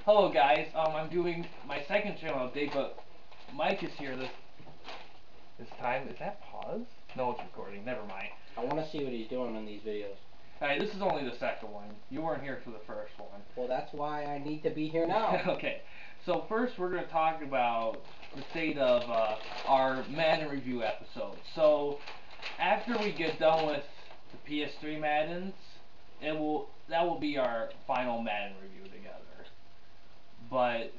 Hello guys, I'm doing my second channel update, but Mike is here this time. Is that pause? No, it's recording. Never mind. I want to see what he's doing in these videos. Alright, this is only the second one. You weren't here for the first one. Well, that's why I need to be here now. Okay, so first we're going to talk about the state of our Madden review episode. So after we get done with the PS3 Maddens, that will be our final Madden review together. But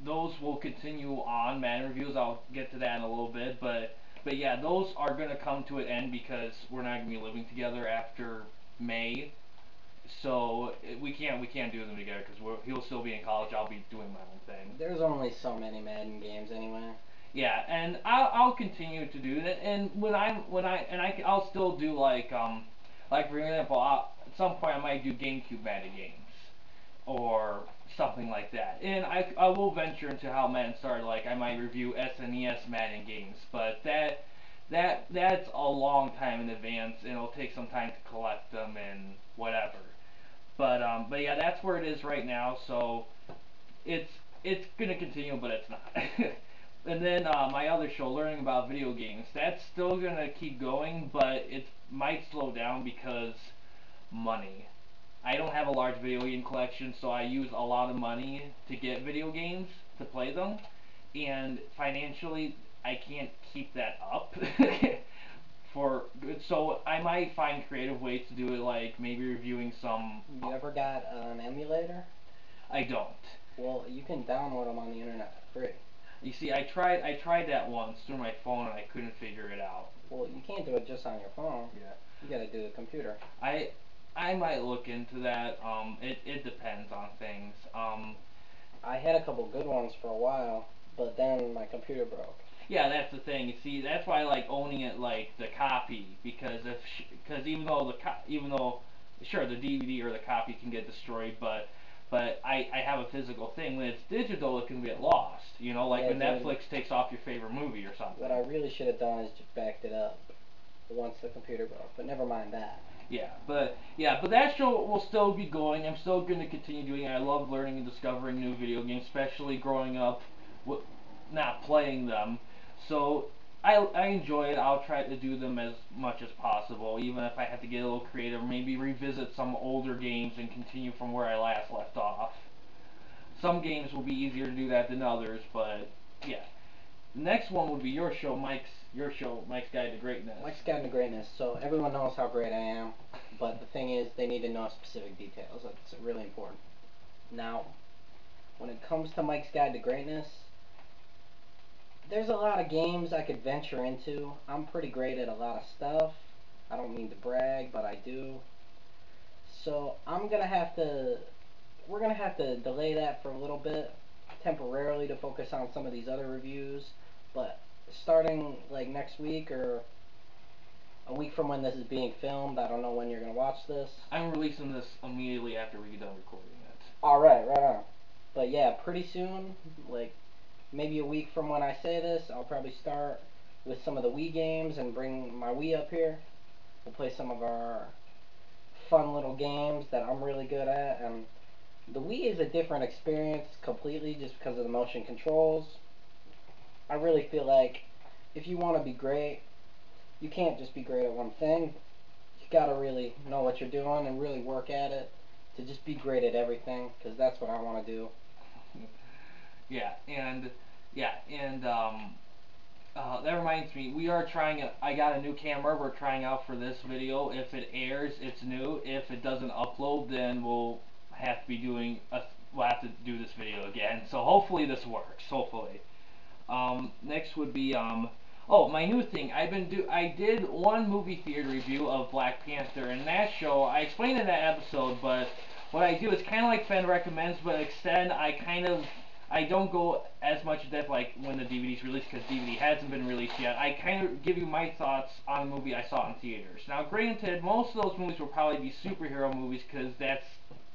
those will continue on Madden reviews. I'll get to that in a little bit, but yeah, those are gonna come to an end because we're not gonna be living together after May. So we can't do them together because he'll still be in college. I'll be doing my own thing. There's only so many Madden games anyway. Yeah, and I'll continue to do that. And I'll still do like for example, at some point I might do GameCube Madden games or something like that. And I will venture into how Madden started. Like I might review SNES Madden games, but that's a long time in advance, and it'll take some time to collect them and whatever. But yeah, that's where it is right now. So it's it's gonna continue, but it's not. And then my other show, learning about video games, that's still gonna keep going, but it might slow down because money. I don't have a large video game collection, so I use a lot of money to get video games to play them, and financially, I can't keep that up. So I might find creative ways to do it, like maybe reviewing some. You ever got an emulator? I don't. Well, you can download them on the internet for free. You see, I tried that once through my phone, and I couldn't figure it out. Well, you can't do it just on your phone. Yeah. You gotta do a computer. I might look into that. It depends on things. I had a couple good ones for a while, but then my computer broke. Yeah, that's the thing. You see, that's why I like owning it like the copy, because even though sure the DVD or the copy can get destroyed, but I have a physical thing. When it's digital, it can get lost. You know, like Yeah, when dude. Netflix takes off your favorite movie or something. What I really should have done is just backed it up once the computer broke, but never mind that. But that show will still be going. I'm still going to continue doing it. I love learning and discovering new video games, especially growing up, not playing them. So I enjoy it. I'll try to do them as much as possible, even if I have to get a little creative. Maybe revisit some older games and continue from where I last left off. Some games will be easier to do that than others, but yeah. The next one would be your show, Mike's Guide to Greatness. Mike's Guide to Greatness. So everyone knows how great I am, but the thing is, they need to know specific details. That's really important. Now, when it comes to Mike's Guide to Greatness, there's a lot of games I could venture into. I'm pretty great at a lot of stuff. I don't mean to brag, but I do. So we're gonna have to delay that for a little bit, temporarily, to focus on some of these other reviews. But starting like next week or a week from when this is being filmed, I don't know when you're gonna watch this. I'm releasing this immediately after we get done recording it. All right, right on. But yeah, pretty soon, like maybe a week from when I say this, I'll probably start with some of the Wii games and bring my Wii up here. We'll play some of our fun little games that I'm really good at. And the Wii is a different experience completely just because of the motion controls. I really feel like if you want to be great, you can't just be great at one thing. You gotta really know what you're doing and really work at it to just be great at everything, because that's what I want to do. Yeah, and that reminds me, we are trying. I got a new camera. We're trying out for this video. If it airs, it's new. If it doesn't upload, then we'll have to do this video again. So hopefully this works. Hopefully. Next would be oh, my new thing. I did one movie theater review of Black Panther, and that show I explained in that episode, but what I do is kind of like Fen recommends, but extend. I don't go as much depth like when the DVD's released, because DVD hasn't been released yet. I kind of give you my thoughts on the movie I saw in theaters. Now, granted, most of those movies will probably be superhero movies, because that's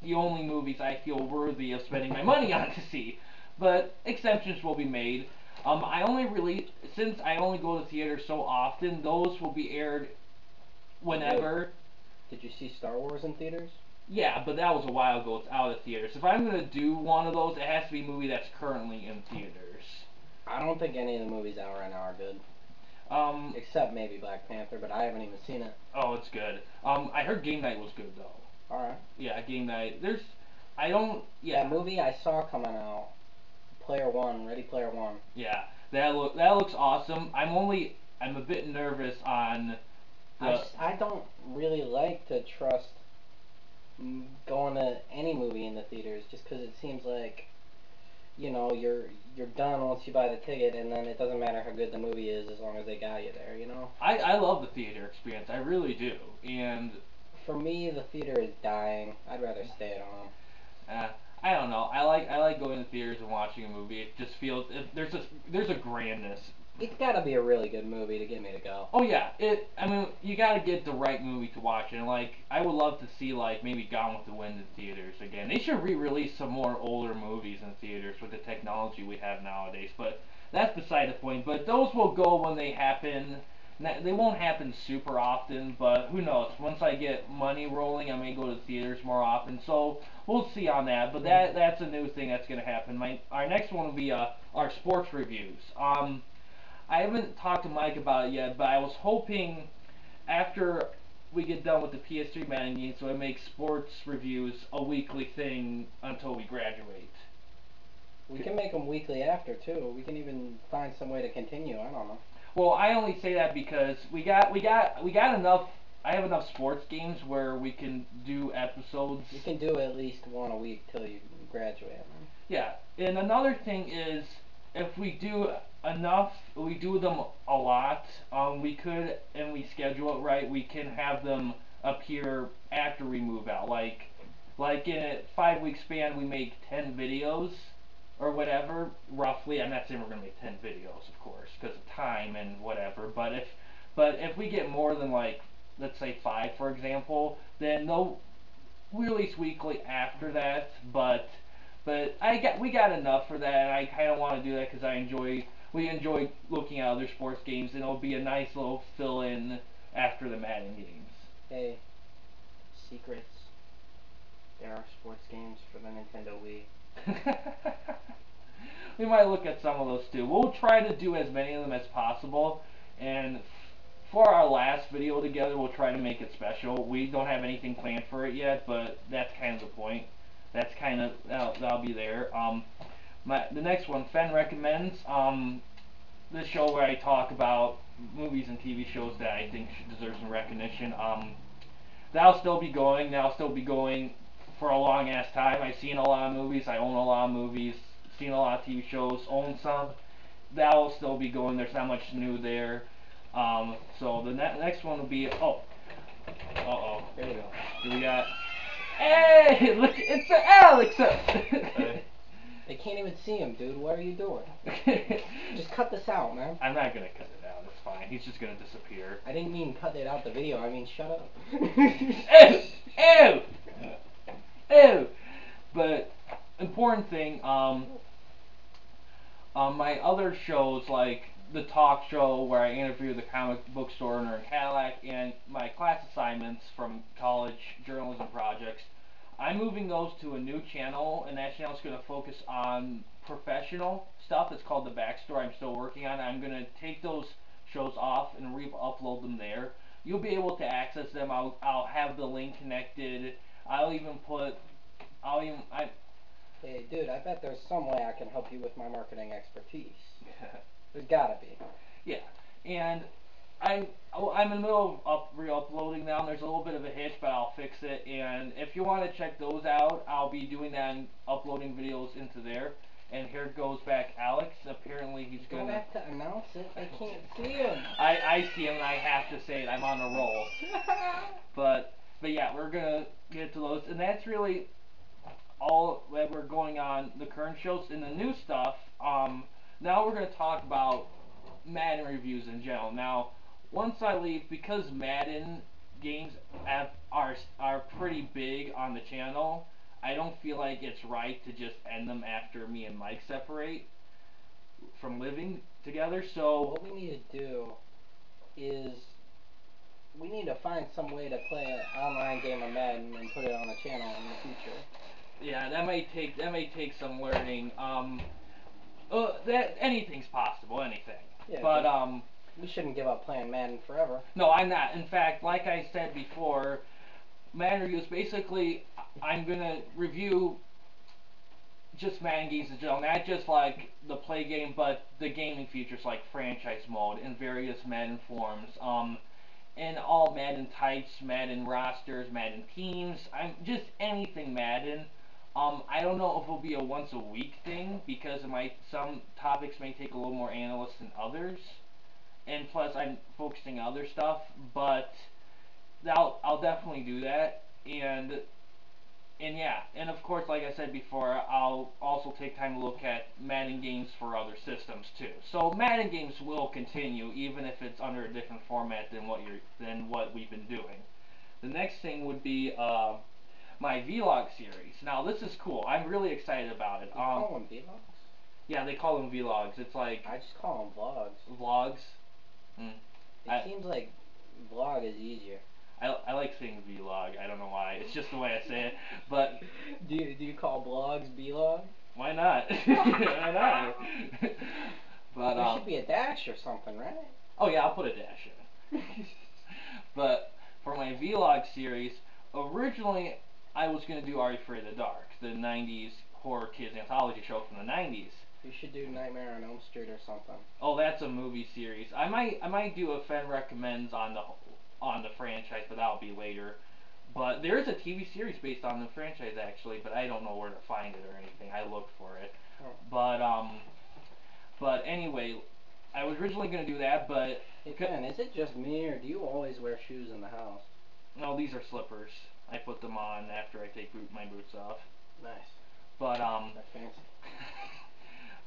the only movies I feel worthy of spending my money on to see. But exceptions will be made. Since I only go to theaters so often, those will be aired whenever. Did you see Star Wars in theaters? Yeah, but that was a while ago. It's out of theaters. If I'm gonna do one of those, it has to be a movie that's currently in theaters. I don't think any of the movies out right now are good. Um, Except maybe Black Panther, but I haven't even seen it. oh, it's good. I heard Game Night was good though. Alright. Yeah, Game Night. I don't. Yeah. That movie I saw coming out, Player One, Ready Player One. Yeah, that looks awesome. I'm a bit nervous on the. I don't really like to trust going to any movie in the theaters just because it seems like, you're done once you buy the ticket, and then it doesn't matter how good the movie is as long as they got you there, you know? I love the theater experience. I really do. And For me, the theater is dying. I'd rather stay at home. I don't know. I like going to theaters and watching a movie. It just feels there's a grandness. It's got to be a really good movie to get me to go. Oh yeah, I mean, you got to get the right movie to watch, and like I would love to see like maybe Gone with the Wind in theaters again. They should re-release some more older movies in theaters with the technology we have nowadays. But that's beside the point. But those will go when they happen. They won't happen super often, but who knows? Once I get money rolling, I may go to theaters more often. So we'll see on that. But that's a new thing that's going to happen. Our next one will be our sports reviews. I haven't talked to Mike about it yet, but I was hoping after we get done with the PS3 Madden games, so I make sports reviews a weekly thing until we graduate. We can make them weekly after too. We can even find some way to continue. I don't know. Well, I only say that because we got enough. I have enough sports games where we can do episodes. You can do at least one a week till you graduate. Yeah, and another thing is if we do enough, we do them a lot. We could, and we schedule it right. We can have them appear after we move out. Like in a 5 week span, we make 10 videos or whatever. Roughly, I'm not saying we're gonna make 10 videos, of course, because of time and whatever. But if we get more than like, let's say 5, for example, then they'll release weekly after that. But we got enough for that, and I kind of want to do that because we enjoy looking at other sports games, and it'll be a nice little fill-in after the Madden games. Hey, secrets. There are sports games for the Nintendo Wii. We might look at some of those too. We'll try to do as many of them as possible, and for our last video together, we'll try to make it special. We don't have anything planned for it yet, but that's kind of the point. That's kind of that'll be there. The next one, Fen recommends. This show where I talk about movies and TV shows that I think deserve some recognition. That'll still be going. That'll still be going for a long ass time. I've seen a lot of movies. I own a lot of movies. Seen a lot of TV shows. Own some. That'll still be going. There's not much new there. So the next one will be oh. Here we go. Do we got? Hey, look, it's Alex. They can't even see him, dude. What are you doing? Just cut this out, man. I'm not gonna cut it out. It's fine. He's just gonna disappear. I didn't mean cut it out the video. I mean shut up. Ew. Ew. But important thing. My other shows like the talk show where I interview the comic book store owner in Cadillac, and my class assignments from college journalism projects, I'm moving those to a new channel, and that channel is going to focus on professional stuff. It's called The Backstory. I'm still working on it. I'm going to take those shows off and re-upload them there. You'll be able to access them. I'll have the link connected. Hey, dude, I bet there's some way I can help you with my marketing expertise. There's gotta be. Yeah, and I'm in the middle of re-uploading them. There's a little bit of a hitch, but I'll fix it. And if you want to check those out, I'll be doing that and uploading videos into there. And here goes back Alex. Apparently he's Go gonna. back to announce it. I can't see him. I see him, and I have to say it. I'm on a roll. But yeah, we're gonna get to those, and that's really all that we're going on the current shows. And the new stuff. Now we're gonna talk about Madden reviews in general. Now, once I leave, because Madden games are pretty big on the channel, I don't feel like it's right to just end them after me and Mike separate from living together. So what we need to do is we need to find some way to play an online game of Madden and put it on the channel in the future. Yeah, that may take some learning. That anything's possible, anything. Yeah, But we shouldn't give up playing Madden forever. no, I'm not. In fact, like I said before, Madden reviews basically I'm gonna review just Madden games in general, not just like the play game, but the gaming features like franchise mode and various Madden forms. And all Madden types, Madden rosters, Madden teams. I'm just anything Madden. I don't know if it'll be a once a week thing because some topics may take a little more analysts than others, and plus I'm focusing on other stuff. But I'll definitely do that, and yeah, and of course, like I said before, I'll also take time to look at Madden games for other systems too. So Madden games will continue even if it's under a different format than what we've been doing. The next thing would be my vlog series. Now this is cool. I'm really excited about it. You call them vlogs? Yeah, they call them vlogs. It's like I just call them vlogs. vlogs. It seems like vlog is easier. I like saying vlog. I don't know why. It's just the way I say it. But do you call blogs vlog? why not? Why not? But there should be a dash or something, right? oh yeah, I'll put a dash in. But for my vlog series, originally I was gonna do Are You Afraid of the Dark, the '90s horror kids anthology show from the '90s. You should do Nightmare on Elm Street or something. Oh, that's a movie series. I might do a fan recommends on the franchise, but that'll be later. But there is a TV series based on the franchise actually, but I don't know where to find it or anything. I looked for it. Oh. But anyway, I was originally gonna do that, but hey Ben, is it just me or do you always wear shoes in the house? no, these are slippers. I put them on after I take my boots off. Nice. But That's fancy.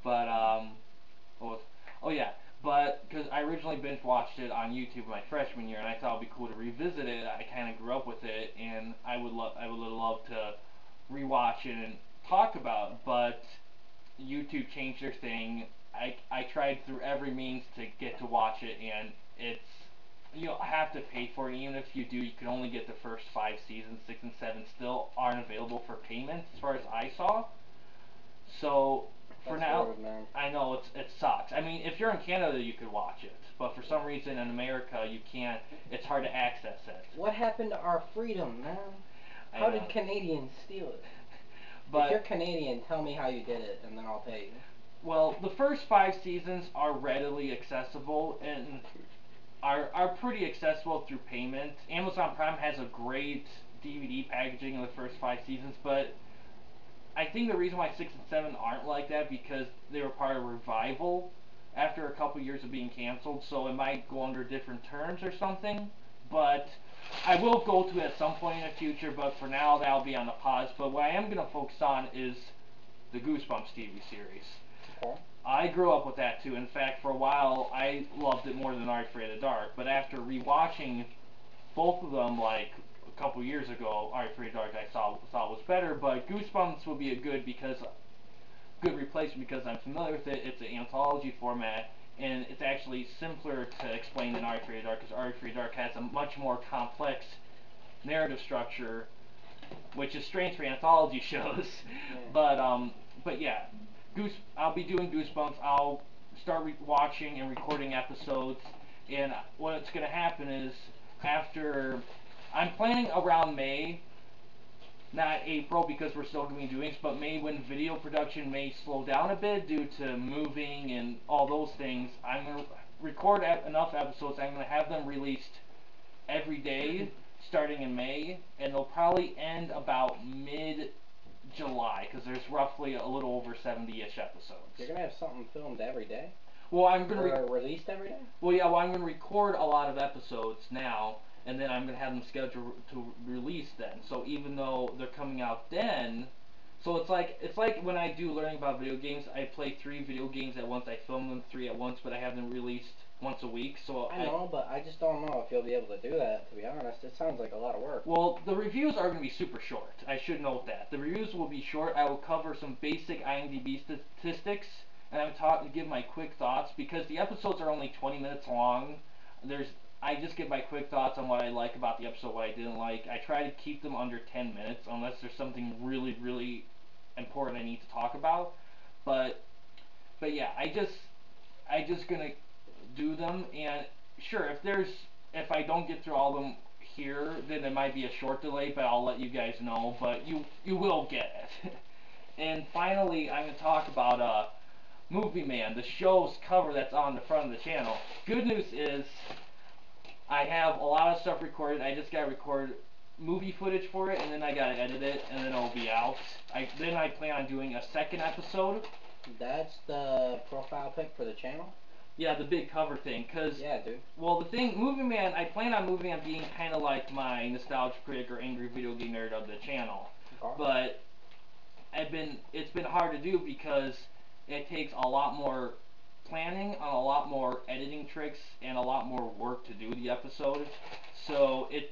but oh yeah, but because I originally binge watched it on YouTube my freshman year, and I thought it'd be cool to revisit it. I kind of grew up with it, and I would love to rewatch it and talk about it, but YouTube changed their thing. I tried through every means to get to watch it, and it's you have to pay for it. Even if you do, you can only get the first 5 seasons. 6 and 7 still aren't available for payment, as far as I saw. So for That's now, rude, man. I know it sucks. I mean, if you're in Canada, you could watch it, but for some reason in America, you can't. It's hard to access it. What happened to our freedom, man? How did Canadians steal it? But if you're Canadian, tell me how you did it, and then I'll pay you. Well, the first 5 seasons are readily accessible and are pretty accessible through payment. Amazon Prime has a great DVD packaging of the first 5 seasons, but I think the reason why 6 and 7 aren't like that because they were part of revival after a couple years of being canceled, so it might go under different terms or something. But I will go to it at some point in the future, but for now that'll be on the pause. But what I am going to focus on is the Goosebumps TV series. Okay. I grew up with that too. In fact, for a while I loved it more than Are You Afraid of the Dark. But after rewatching both of them, like a couple years ago, Are You Afraid of the Dark I thought was better. But Goosebumps will be a good replacement because I'm familiar with it. It's an anthology format, and it's actually simpler to explain than Are You Afraid of the Dark because Are You Afraid of the Dark has a much more complex narrative structure, which is strange for anthology shows. Yeah. But yeah. I'll be doing Goosebumps. I'll start watching and recording episodes, and what's going to happen is after I'm planning around May, not April because we're still going to be doing this, but May when video production may slow down a bit due to moving and all those things. I'm going to record enough episodes. I'm going to have them released every day starting in May, and they'll probably end about mid-July because there's roughly a little over 70-ish episodes. You're gonna have something filmed every day? Well, I'm gonna released every day? Well, yeah. Well, I'm gonna record a lot of episodes now, and then I'm gonna have them scheduled to release then. So even though they're coming out then, so it's like when I do learning about video games, I play 3 video games at once. I film them 3 at once, but I have them released once a week. So I know, but I just don't know if you'll be able to do that. To be honest, it sounds like a lot of work. Well, the reviews are going to be super short. I should note that. The reviews will be short. I will cover some basic IMDb statistics, and I'm to give my quick thoughts because the episodes are only 20 minutes long. I just give my quick thoughts on what I like about the episode, what I didn't like. I try to keep them under 10 minutes unless there's something really, really important I need to talk about. But yeah, I just gonna do them, and sure, if I don't get through all of them here, then it might be a short delay, but I'll let you guys know. But you will get it. And finally, I'm gonna talk about Movie Man, the show's cover that's on the front of the channel. Good news is I have a lot of stuff recorded. I just gotta record movie footage for it, and then I gotta edit it, and then it'll be out. Then I plan on doing a second episode. That's the profile pic for the channel? Yeah, the big cover thing, cause yeah, dude. Well, the thing, Movie Man, I plan on Movie Man being kind of like my nostalgia critic or angry video game nerd of the channel, but it's been hard to do because it takes a lot more planning on a lot more editing tricks and a lot more work to do the episode. So it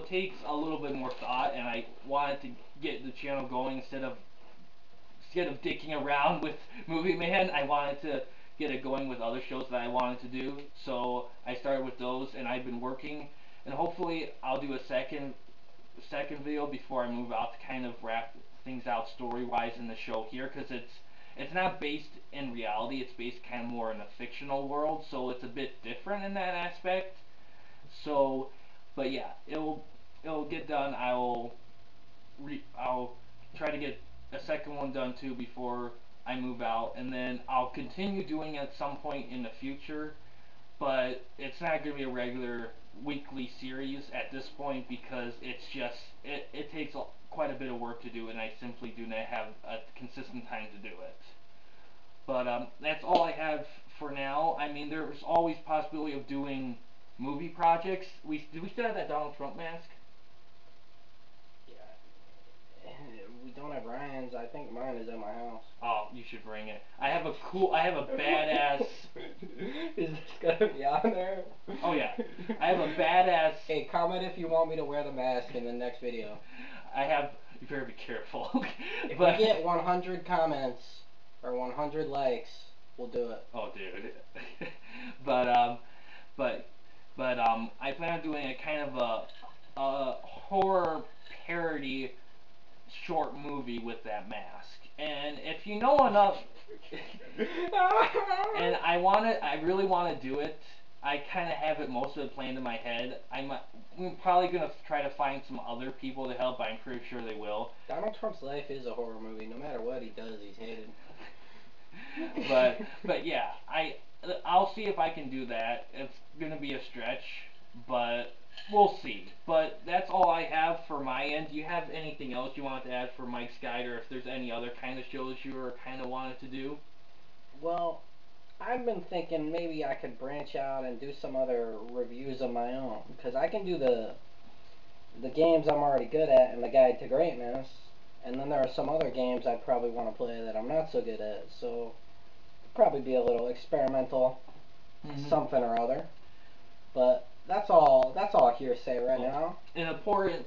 takes a little bit more thought, and I wanted to get the channel going instead of dicking around with Movie Man. I wanted to get it going with other shows that I wanted to do. So I started with those, and I've been working, and hopefully I'll do a second video before I move out to kind of wrap things out story-wise in the show here, because it's not based in reality. It's based kind of more in a fictional world, so it's a bit different in that aspect. So, but yeah, it'll get done. I'll try to get a second one done too before I move out, and then I'll continue doing it at some point in the future, but it's not going to be a regular weekly series at this point because it takes quite a bit of work to do, and I simply do not have a consistent time to do it. But that's all I have for now. I mean, there's always possibility of doing movie projects. Did we still have that Donald Trump mask? We don't have Ryan's. I think mine is at my house. Oh, you should bring it. I have a badass. Is this gonna be on there? Oh yeah, I have a badass. Hey, comment if you want me to wear the mask in the next video. You better be careful. If we get 100 comments or 100 likes, we'll do it. Oh, dude. but I plan on doing a kind of a horror parody short movie with that mask. And if you know enough, and I really want to do it. I kind of have it most of it planned in my head. I'm probably going to try to find some other people to help, but I'm pretty sure they will. Donald Trump's life is a horror movie. No matter what he does, he's hated. but yeah, I'll see if I can do that. It's going to be a stretch, but we'll see. But that's all I have for my end. Do you have anything else you want to add for Mike's Guide, or if there's any other kind of shows you were kind of wanted to do? Well, I've been thinking maybe I could branch out and do some other reviews of my own, because I can do the games I'm already good at and the Guide to Greatness, and then there are some other games I'd probably want to play that I'm not so good at, so probably be a little experimental something or other. But that's all hearsay right now. And important.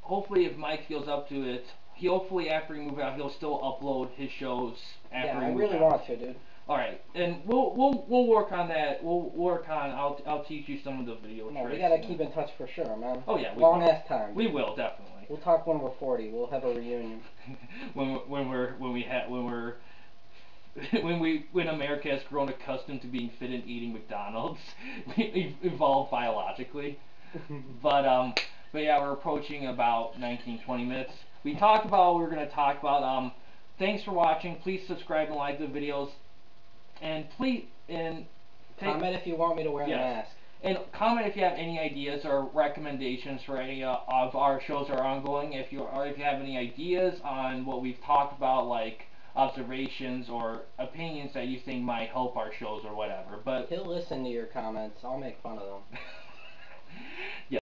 Hopefully, if Mike feels up to it, hopefully after we move out, he'll still upload his shows after we move out. Yeah, I really want to, dude. All right, and we'll work on that. We'll work on. I'll teach you some of the video tricks. We gotta keep in touch for sure, man. Oh yeah, long ass time. We will definitely. We'll talk when we're 40. We'll have a reunion. when America has grown accustomed to being fit and eating McDonald's, we evolved biologically. But yeah, we're approaching about 19-20 minutes. We talked about what we were gonna talk about. Thanks for watching. Please subscribe and like the videos. And comment if you want me to wear the mask. And comment if you have any ideas or recommendations for any of our shows that are ongoing. If you have any ideas on what we've talked about, like observations or opinions that you think might help our shows or whatever. But he'll listen to your comments. I'll make fun of them. Yeah.